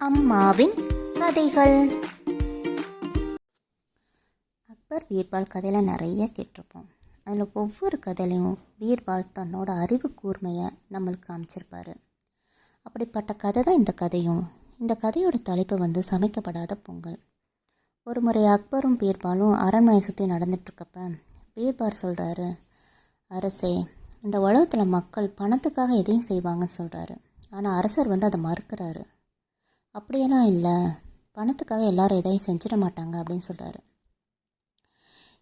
அம்மாவின் கதைகள். அக்பர் பீர்பால் கதையில் நிறைய கேட்டிருப்போம். அதில் ஒவ்வொரு கதையிலையும் பீர்பால் தன்னோட அறிவு கூர்மையை நம்மளுக்கு காமிச்சிருப்பார். அப்படிப்பட்ட கதை தான் இந்த கதையும். இந்த கதையோட தலைப்பு சமைக்கப்படாத பொங்கல். ஒரு முறை அக்பரும் பீர்பாலும் அரண்மனை சுற்றி நடந்துட்டுருக்கப்ப பீர்பால் சொல்கிறாரு, அரசே, இந்த உலகத்தில் மக்கள் பணத்துக்காக எதையும் செய்வாங்கன்னு சொல்கிறாரு. ஆனால் அரசர் அதை மறுக்கிறாரு. அப்படியெல்லாம் இல்லை, பணத்துக்காக எல்லாரும் எதையும் செஞ்சிட மாட்டாங்க அப்படின்னு சொல்கிறாரு.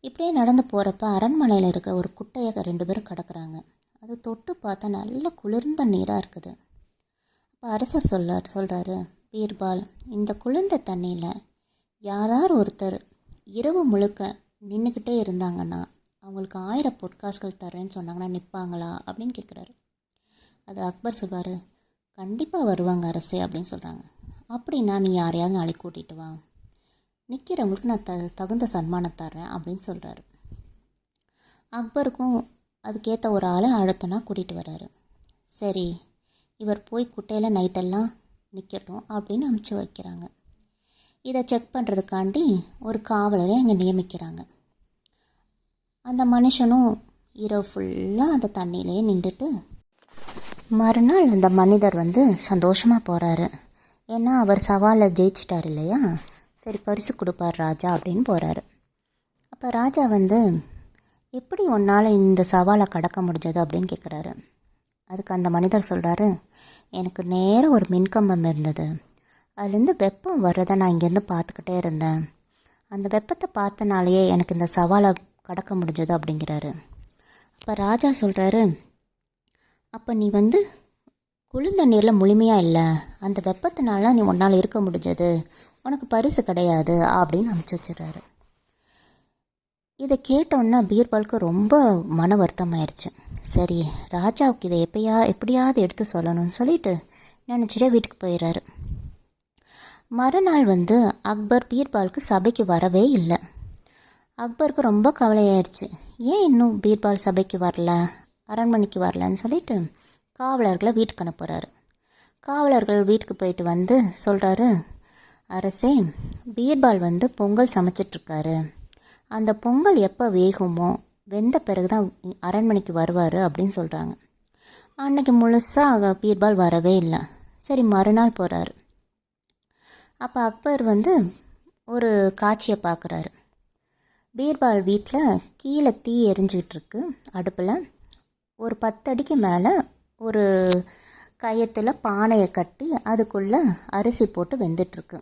இப்படியே நடந்து போகிறப்ப அரண்மனையில் இருக்கிற ஒரு குட்டையை 2 பேரும் கிடக்குறாங்க. அது தொட்டு பார்த்தா நல்ல குளிர்ந்த நீராக இருக்குது. அப்போ அரசர் சொல்கிறாரு, பீர்பால், இந்த குளிர்ந்த தண்ணியில் யாராவது ஒருத்தர் இரவு முழுக்க நின்றுக்கிட்டே இருந்தாங்கன்னா அவங்களுக்கு 1000 பொற்காசுகள் தரேன்னு சொன்னாங்கன்னா நிற்பாங்களா அப்படின்னு கேட்குறாரு. அது அக்பர் சொல்வார், கண்டிப்பாக வருவாங்க அரசே அப்படின்னு சொல்கிறாங்க. அப்படின்னா நீ யாரையாவது நாளைக்கு கூட்டிகிட்டு வா, நிற்கிறவங்களுக்கு நான் தகுந்த சன்மானம் தர்றேன் அப்படின்னு சொல்கிறாரு. அக்பருக்கும் அதுக்கேற்ற ஒரு ஆளை அழுத்தனா கூட்டிகிட்டு வர்றாரு. சரி, இவர் போய் குட்டையில் நைட்டெல்லாம் நிற்கட்டும் அப்படின்னு அமுச்சு வைக்கிறாங்க. இதை செக் பண்ணுறதுக்காண்டி ஒரு காவலரை அங்கே நியமிக்கிறாங்க. அந்த மனுஷனும் இரவு ஃபுல்லாக அந்த தண்ணியிலேயே நின்றுட்டு மறுநாள் அந்த மனிதர் சந்தோஷமாக போகிறாரு. ஏன்னா அவர் சவாலை ஜெயிச்சிட்டார் இல்லையா, சரி பரிசு கொடுப்பார் ராஜா அப்படின்னு போகிறாரு. அப்போ ராஜா எப்படி உன்னால் இந்த சவாலை கடக்க முடிஞ்சது அப்படின்னு கேட்குறாரு. அதுக்கு அந்த மனிதர் சொல்கிறாரு, எனக்கு நேராக ஒரு மின்கம்பம் இருந்தது, அதுலேருந்து வெப்பம் வர்றதை நான் இங்கேருந்து பார்த்துக்கிட்டே இருந்தேன், அந்த வெப்பத்தை பார்த்தனாலேயே எனக்கு இந்த சவாலை கடக்க முடிஞ்சது அப்படிங்கிறாரு. அப்போ ராஜா சொல்கிறாரு, அப்போ நீ குளிர்ந்த நீரில் முழுமையாக இல்லை, அந்த வெப்பத்தினால நீ உன்னால் இருக்க முடிஞ்சது, உனக்கு பரிசு கிடையாது அப்படின்னு அனுப்பிச்சி வச்சிடுறாரு. இதை கேட்டோன்னா பீர்பாலுக்கு ரொம்ப மன வருத்தமாயிருச்சு. சரி, ராஜாவுக்கு இதை எப்படியாவது எடுத்து சொல்லணும்னு சொல்லிட்டு நினச்சிட்டே வீட்டுக்கு போயிடுறாரு. மறுநாள் அக்பர் பீர்பாலுக்கு சபைக்கு வரவே இல்லை. அக்பருக்கு ரொம்ப கவலையாயிருச்சு. ஏன் இன்னும் பீர்பால் சபைக்கு வரல, அரண்மனைக்கு வரலன்னு சொல்லிட்டு காவலர்களை வீட்டுக்கு அனுப்புகிறாரு. காவலர்கள் வீட்டுக்கு போயிட்டு சொல்கிறாரு, அரசே, பீர்பால் பொங்கல் சமைச்சிட்ருக்காரு, அந்த பொங்கல் எப்போ வேகுமோ வெந்த பிறகு தான் அரண்மனைக்கு வருவார் அப்படின்னு சொல்கிறாங்க. அன்னைக்கு முழுசாக பீர்பால் வரவே இல்லை. சரி, மறுநாள் போகிறாரு. அப்போ அக்பர் ஒரு காட்சியை பார்க்குறாரு. பீர்பால் வீட்டில் கீழே தீ எரிஞ்சிக்கிட்டு இருக்கு. அடுப்பில் ஒரு 10 அடிக்கு மேலே ஒரு கயத்தில் பானையை கட்டி அதுக்குள்ளே அரிசி போட்டு வெந்துட்டுருக்கு.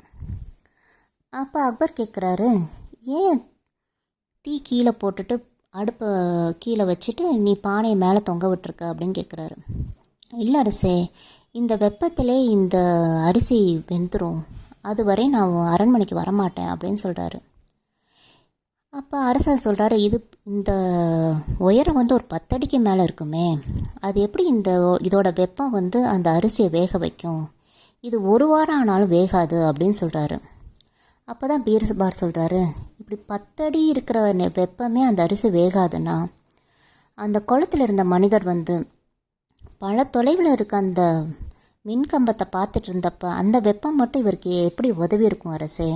அப்போ அக்பர் கேட்குறாரு, ஏன் தீ கீழே போட்டுட்டு அடுப்பை கீழே வச்சுட்டு நீ பானையை மேலே தொங்க விட்டுருக்க அப்படின்னு கேட்குறாரு. இல்லை அரசே, இந்த வெப்பத்திலே இந்த அரிசி வெந்துடும், அதுவரை நான் அரண்மனைக்கு வரமாட்டேன் அப்படின்னு சொல்கிறாரு. அப்போ அரசர் சொல்கிறாரு, இந்த உயரம் ஒரு 10 அடிக்கு மேலே இருக்குமே, அது எப்படி இதோட வெப்பம் அந்த அரிசியை வேக வைக்கும், இது 1 வாரம் ஆனாலும் வேகாது அப்படின்னு சொல்கிறாரு. அப்போ தான் பீர்பால் சொல்கிறாரு, இப்படி 10 அடி இருக்கிற வெப்பமே அந்த அரிசி வேகாதுன்னா அந்த குளத்தில் இருந்த மனிதர் பல தொலைவில் இருக்க அந்த மின்கம்பத்தை பார்த்துட்டு இருந்தப்போ அந்த வெப்பம் மட்டும் இவருக்கு எப்படி உதவி இருக்கும் அரசே,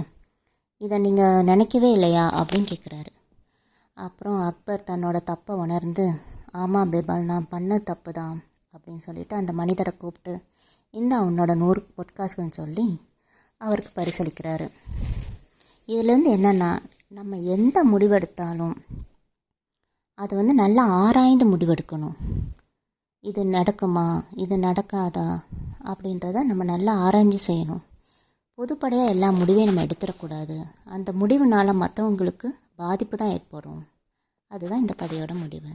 இதை நீங்கள் நினைக்கவே இல்லையா அப்படின்னு கேட்குறாரு. அப்புறம் அக்பர் தன்னோட தப்பை உணர்ந்து, ஆமாம் பீர்பால், நான் பண்ண தப்பு தான் அப்படின்னு சொல்லிட்டு அந்த மனிதரை கூப்பிட்டு அவனோட 100 பொற்காசுன்னு சொல்லி அவருக்கு பரிசளிக்கிறாரு. இதுலேருந்து என்னென்னா, நம்ம எந்த முடிவெடுத்தாலும் அது நல்லா ஆராய்ந்து முடிவெடுக்கணும். இது நடக்குமா, இது நடக்காதா அப்படின்றத நம்ம நல்லா ஆராய்ஞ்சு செய்யணும். பொதுப்படையாக எல்லா முடிவையும் நம்ம எடுத்துடக்கூடாது. அந்த முடிவுனால் மற்றவங்களுக்கு பாதிப்பு தான் ஏற்படும். அதுதான் இந்த கதையோட முடிவு.